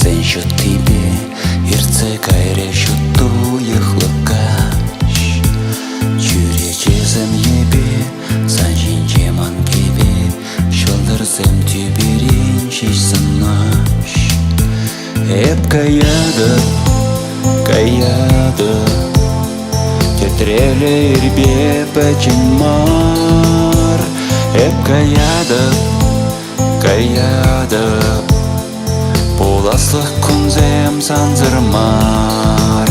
Сенчу тебе ирце кайрешу туехлыкаш Чүречесем ебе санчинчеман кебе Шылдырсем тюберин шишсынаш Эп каяды Тетреле ирбе пачынмар Эп каяды Буласлық күнзем санзырмар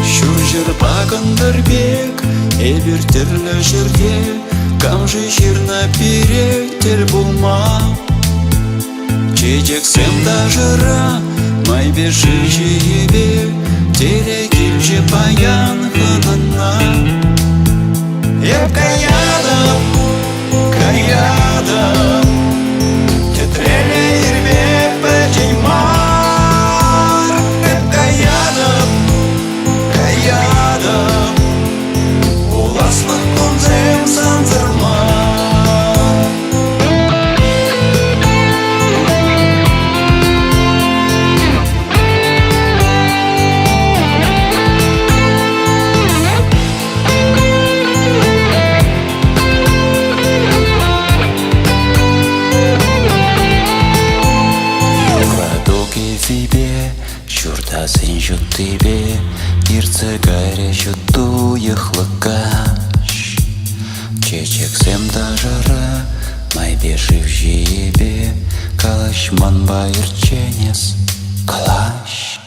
Шүр багындар бек, эбір тірлі жерде Камжы жирна перетер булма Чечексем дажыра Май беші жиебе Тере келже паян хынына Еп каядым Тетреле ирбе пәчеймар Еп каядым Уласлық күнзем санзырмар Шуртасын жұттыбе, ирце кайрешу туехлыкаш Чечексем дажары, май бешив жиебе Калаш манба ирченес, калаш